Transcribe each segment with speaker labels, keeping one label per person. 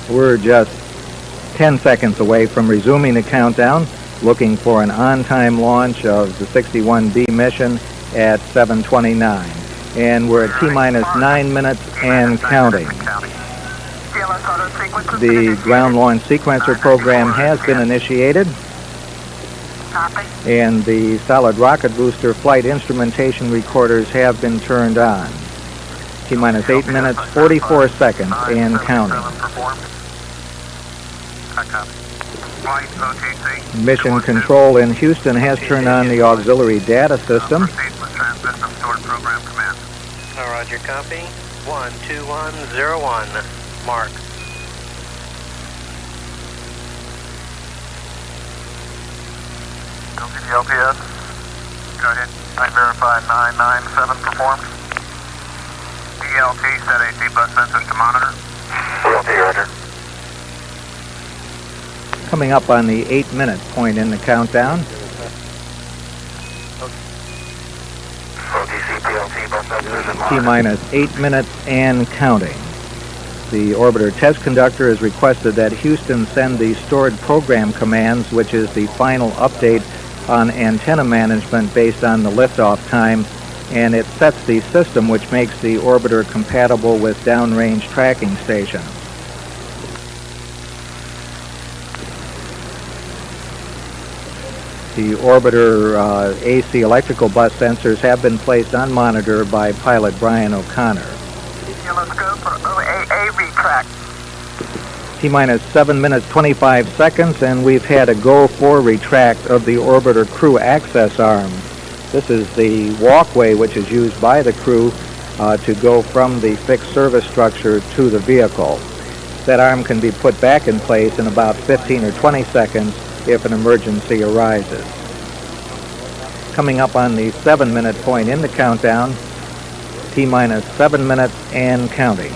Speaker 1: We're just 10 seconds away from resuming the countdown, looking for an on-time launch of the 61B mission at 7:29. And we're at T-minus 9 minutes and counting. The ground launch sequencer program has been initiated, and the solid rocket booster flight instrumentation recorders have been turned on. T-minus 8 minutes, 44 seconds and counting. Mission control in Houston has turned on the auxiliary data system.
Speaker 2: Roger, copy. 12101, mark.
Speaker 3: LPS, go ahead. I verify 997 performed. DLT set AC bus sensors to monitor. DLT, roger.
Speaker 1: Coming up on the 8-minute point in the countdown. T-minus 8 minutes and counting. The orbiter test conductor has requested that Houston send the stored program commands, which is the final update on antenna management based on the liftoff time, and it sets the system which makes the orbiter compatible with downrange tracking stations. The orbiter AC electrical bus sensors have been placed on monitor by pilot Brian O'Connor.
Speaker 3: Let's go for OAA retract.
Speaker 1: T-minus 7 minutes, 25 seconds, and we've had a go for retract of the orbiter crew access arm. This is the walkway which is used by the crew to go from the fixed service structure to the vehicle. That arm can be put back in place in about 15 or 20 seconds if an emergency arises. Coming up on the 7-minute point in the countdown, T-minus 7 minutes and counting.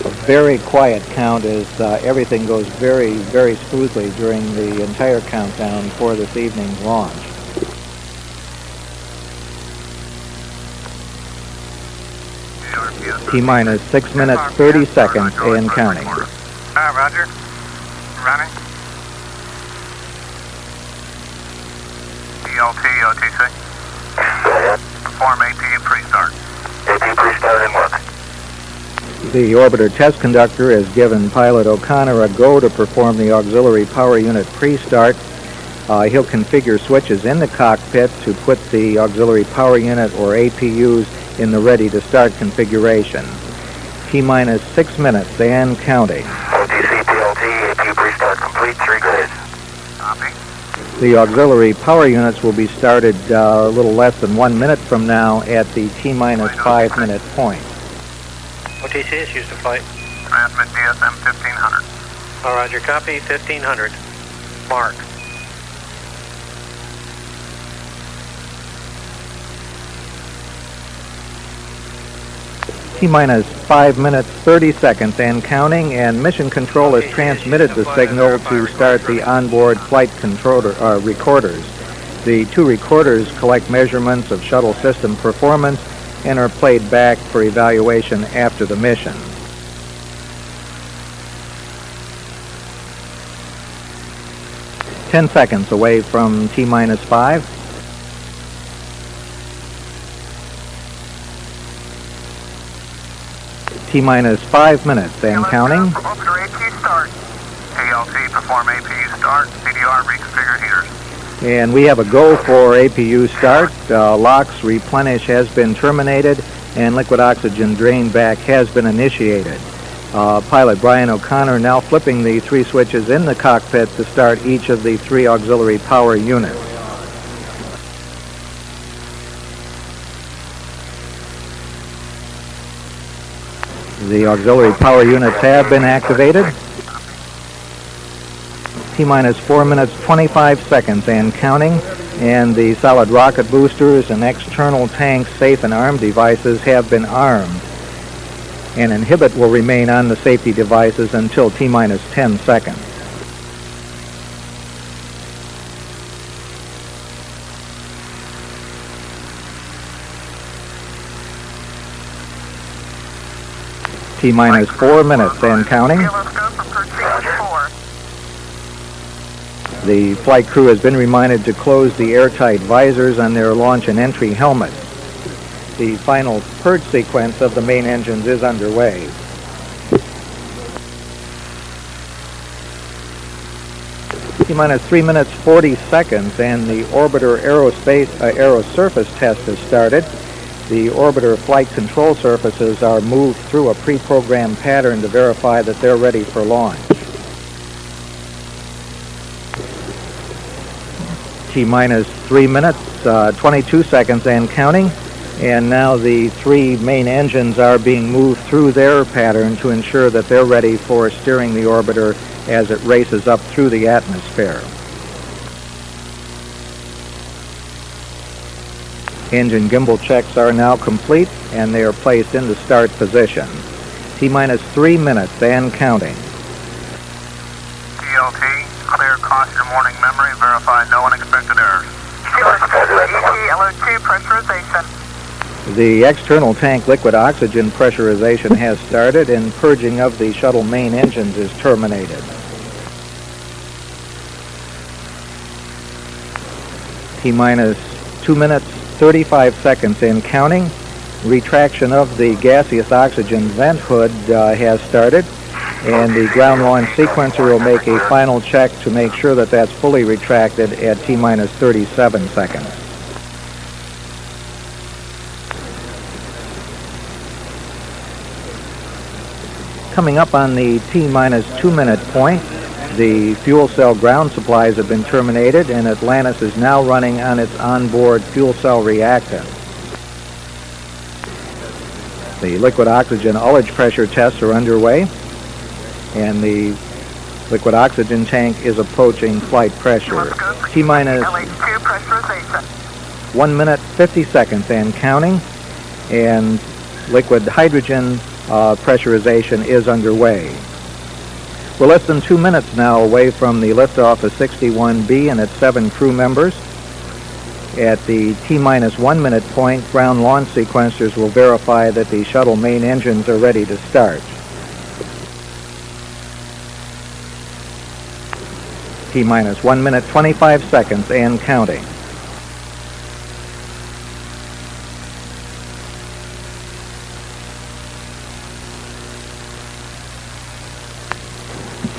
Speaker 1: A very quiet count as everything goes very, very smoothly during the entire countdown for this evening's launch. T-minus 6 minutes, 30 seconds and counting.
Speaker 3: Roger. Running. DLT, OTC. Perform APU pre-start. APU pre-start and work.
Speaker 1: The orbiter test conductor has given pilot O'Connor a go to perform the auxiliary power unit pre-start. He'll configure switches in the cockpit to put the auxiliary power unit or APUs in the ready to start configuration. T-minus 6 minutes and counting.
Speaker 3: OTC, PLT, APU pre-start complete, 3 grades. Copy.
Speaker 1: The auxiliary power units will be started a little less than 1 minute from now at the T-minus 5-minute point.
Speaker 2: OTC is Houston flight.
Speaker 3: Transmit DSM 1500.
Speaker 2: Roger, copy, 1500, mark.
Speaker 1: T-minus 5 minutes, 30 seconds and counting, and mission control has transmitted the signal to start the onboard flight controller recorders. The 2 recorders collect measurements of shuttle system performance and are played back for evaluation after the mission. Ten seconds away from T-minus 5. T-minus 5 minutes and counting.
Speaker 3: Orbiter APU start. ALT perform APU start. CDR reconfigure heaters.
Speaker 1: And we have a go for APU start. LOX replenish has been terminated and liquid oxygen drain back has been initiated. Pilot Brian O'Connor now flipping the 3 switches in the cockpit to start each of the 3 auxiliary power units. The auxiliary power units have been activated. T-minus 4 minutes, 25 seconds and counting, and the solid rocket boosters and external tank safe and arm devices have been armed. An inhibit will remain on the safety devices until T-minus 10 seconds. T-minus 4 minutes and counting.
Speaker 3: Yeah, let's go for purge sequence 4.
Speaker 1: The flight crew has been reminded to close the airtight visors on their launch and entry helmets. The final purge sequence of the main engines is underway. T-minus 3 minutes 40 seconds and the orbiter aerosurface test has started. The orbiter flight control surfaces are moved through a pre-programmed pattern to verify that they're ready for launch. T-minus 3 minutes 22 seconds and counting. And now the three main engines are being moved through their pattern to ensure that they're ready for steering the orbiter as it races up through the atmosphere. Engine gimbal checks are now complete and they are placed into start position. T-minus 3 minutes and counting.
Speaker 3: TLT, clear caution warning memory, verify no unexpected errors. LO2 pressurization.
Speaker 1: The external tank liquid oxygen pressurization has started and purging of the shuttle main engines is terminated. T-minus 2 minutes 35 seconds and counting. Retraction of the gaseous oxygen vent hood has started, and the ground launch sequencer will make a final check to make sure that that's fully retracted at T-minus 37 seconds. Coming up on the T-minus 2 minute point, the fuel cell ground supplies have been terminated and Atlantis is now running on its onboard fuel cell reactant. The liquid oxygen ullage pressure tests are underway and the liquid oxygen tank is approaching flight pressure. T-minus 1 minute 50 seconds and counting, and liquid hydrogen pressurization is underway. We're less than 2 minutes now away from the liftoff of 61B and its 7 crew members. At the T-minus 1 minute point, ground launch sequencers will verify that the shuttle main engines are ready to start. T-minus 1 minute 25 seconds and counting.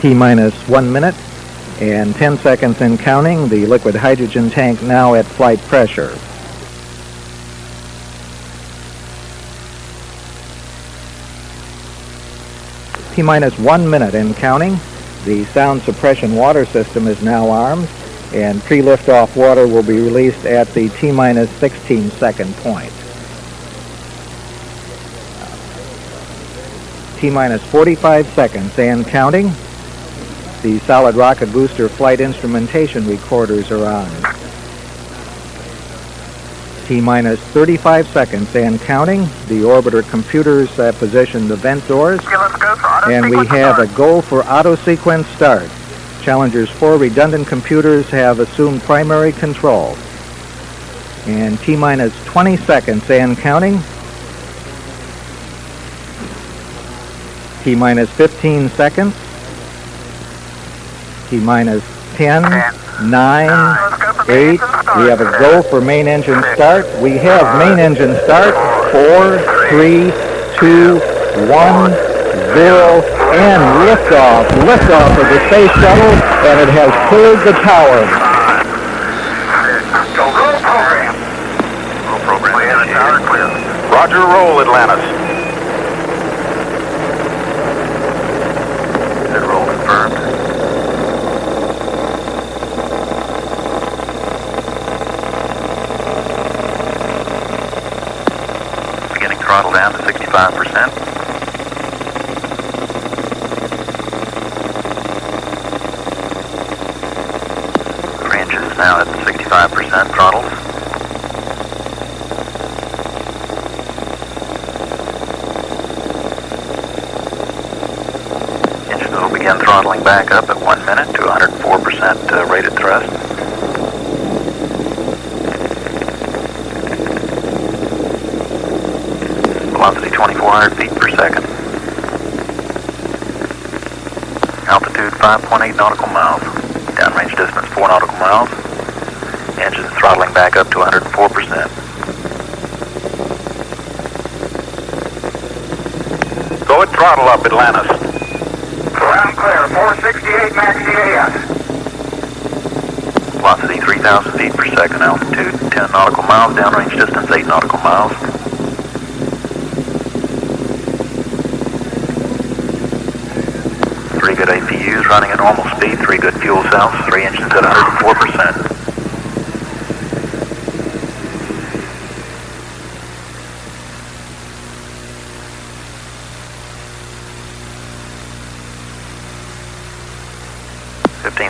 Speaker 1: T-minus 1 minute and 10 seconds and counting. The liquid hydrogen tank now at flight pressure. T-minus 1 minute and counting. The sound suppression water system is now armed, and pre-liftoff water will be released at the T-minus 16 second point. T-minus 45 seconds and counting. The solid rocket booster flight instrumentation recorders are on. T-minus 35 seconds and counting. The orbiter computers position the vent doors.
Speaker 3: Okay, let's go for auto
Speaker 1: And we
Speaker 3: sequence
Speaker 1: have
Speaker 3: start.
Speaker 1: a go for auto sequence start. Challenger's 4 redundant computers have assumed primary control. And T-minus 20 seconds and counting. T-minus 15 seconds. T-minus 10, 9, 8. We have a go for main engine start. We have main engine start. 4, 3, 2, 1, 0, and liftoff. Liftoff of the space shuttle, and it has cleared the tower.
Speaker 3: Roll program.
Speaker 4: Roger, roll, Atlantis.
Speaker 3: Good roll confirmed. Beginning throttle down to 65%. Range is now at 65% throttles. Engines will begin throttling back up at 1 minute to 104% rated thrust. Velocity 2,400 feet per second.
Speaker 4: Altitude 5.8 nautical miles. Downrange distance 4 nautical miles. Engine throttling back up to 104%.
Speaker 3: Go at throttle up, Atlantis. Ground clear, 468 max EAS.
Speaker 4: Velocity 3,000 feet per second. Altitude 10 nautical miles. Downrange distance 8 nautical miles. Three good APUs running at normal speed. 3 good fuel cells. 3 engines at 104%.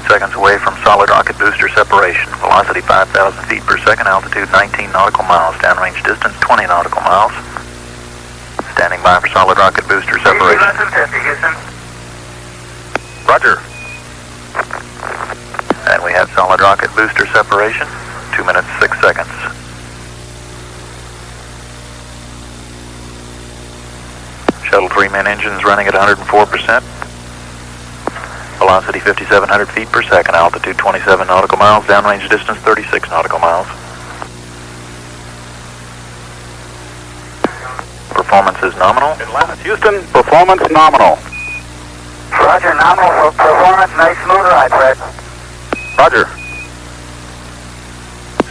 Speaker 4: Seconds away from solid rocket booster separation. Velocity 5,000 feet per second. Altitude 19 nautical miles. Downrange distance 20 nautical miles. Standing by for solid rocket booster separation.
Speaker 3: Less than 50, Houston.
Speaker 4: Roger. And we have solid rocket booster separation. 2 minutes, 6 seconds. Shuttle 3 main engines running at 104%. Velocity 5,700 feet per second, altitude 27 nautical miles, downrange distance 36 nautical miles. Performance is nominal.
Speaker 3: Atlantis, Houston, performance nominal. Roger, nominal for performance, nice smooth ride, Fred.
Speaker 4: Roger.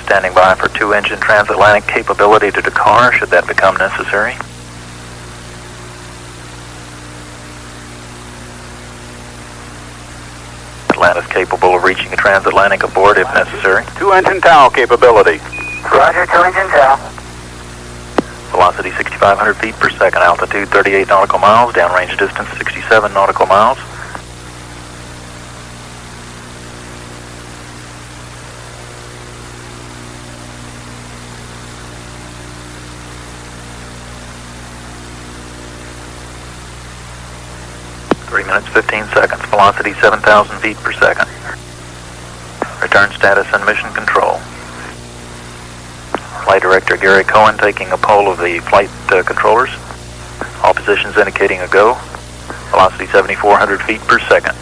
Speaker 4: Standing by for 2-engine transatlantic capability to Dakar, should that become necessary. Atlantis capable of reaching a transatlantic aboard if necessary.
Speaker 3: 2-engine TOW capability. Roger, 2-engine TOW.
Speaker 4: Velocity 6,500 feet per second, altitude 38 nautical miles, downrange distance 67 nautical miles. Minutes, 15 seconds. Velocity 7,000 feet per second. Return status and mission control. Flight Director Gary Cohen taking a poll of the flight controllers. All positions indicating a go. Velocity 7,400 feet per second.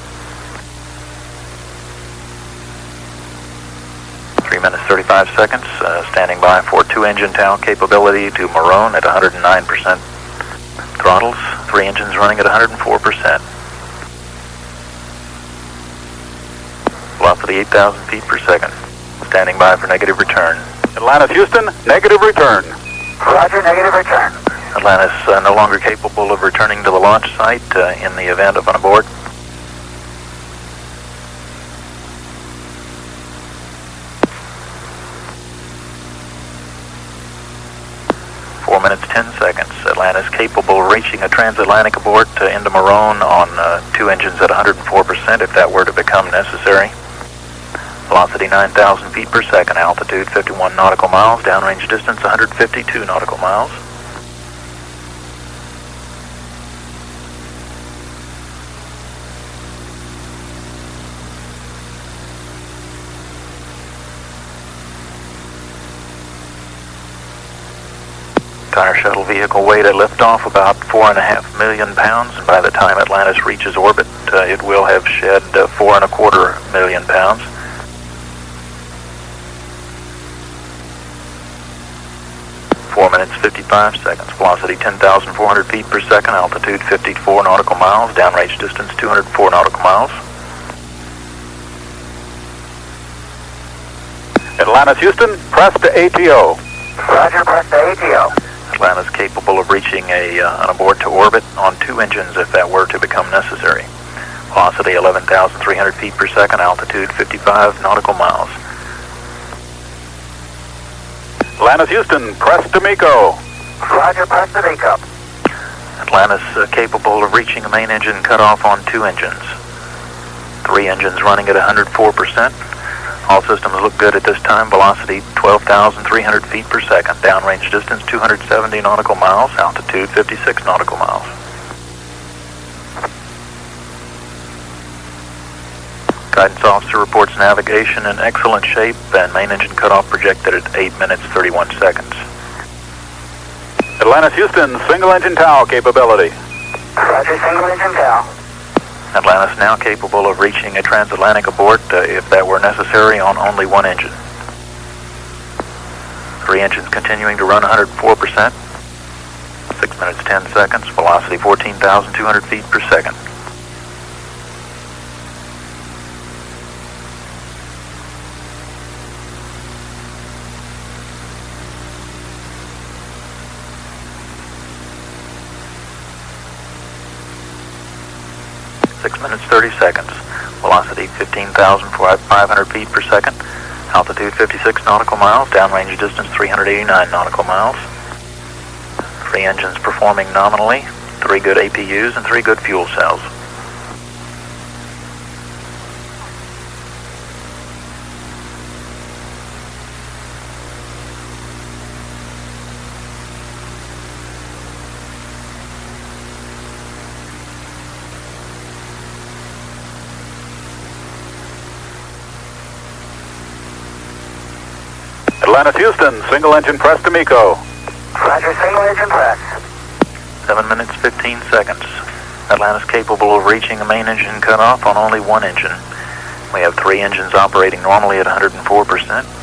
Speaker 4: 3 minutes, 35 seconds. Standing by for 2-engine TOW capability to Marone at 109%. Throttles, 3 engines running at 104%. Velocity 8,000 feet per second. Standing by for negative return.
Speaker 3: Atlantis, Houston, negative return. Roger, negative return.
Speaker 4: Atlantis no longer capable of returning to the launch site in the event of an abort. Minutes, 10 seconds. Atlantis capable of reaching a transatlantic abort into Marone on 2 engines at 104% if that were to become necessary. Velocity 9,000 feet per second, altitude 51 nautical miles, downrange distance 152 nautical miles. Entire shuttle vehicle weight at liftoff about 4.5 million pounds, and by the time Atlantis reaches orbit, it will have shed 4.25 million pounds. Four minutes, 55 seconds. Velocity 10,400 feet per second, altitude 54 nautical miles, downrange distance 204 nautical miles.
Speaker 3: Atlantis, Houston, press to ATO.
Speaker 5: Roger, press to ATO.
Speaker 4: Atlantis capable of reaching an abort to orbit on 2 engines if that were to become necessary. Velocity 11,300 feet per second, altitude 55 nautical miles.
Speaker 3: Atlantis, Houston, press to MECO.
Speaker 5: Roger, press to MECO.
Speaker 4: Atlantis capable of reaching a main engine cutoff on 2 engines. 3 engines running at 104%. All systems look good at this time. Velocity 12,300 feet per second. Downrange distance 270 nautical miles. Altitude 56 nautical miles. Guidance officer reports navigation in excellent shape and main engine cutoff projected at 8 minutes 31 seconds.
Speaker 3: Atlantis, Houston, single engine TOW capability.
Speaker 5: Roger, single engine TOW.
Speaker 4: Atlantis now capable of reaching a transatlantic abort if that were necessary on only one engine. 3 engines continuing to run 104%. 6 minutes 10 seconds, velocity 14,200 feet per second. Minutes 30 seconds. Velocity 15,500 feet per second. Altitude 56 nautical miles. Downrange distance 389 nautical miles. 3 engines performing nominally. 3 good APUs and 3 good fuel cells.
Speaker 3: Atlantis, Houston, single engine press to MECO.
Speaker 5: Roger, single engine press.
Speaker 4: 7 minutes 15 seconds. Atlantis capable of reaching a main engine cutoff on only one engine. We have 3 engines operating normally at 104%.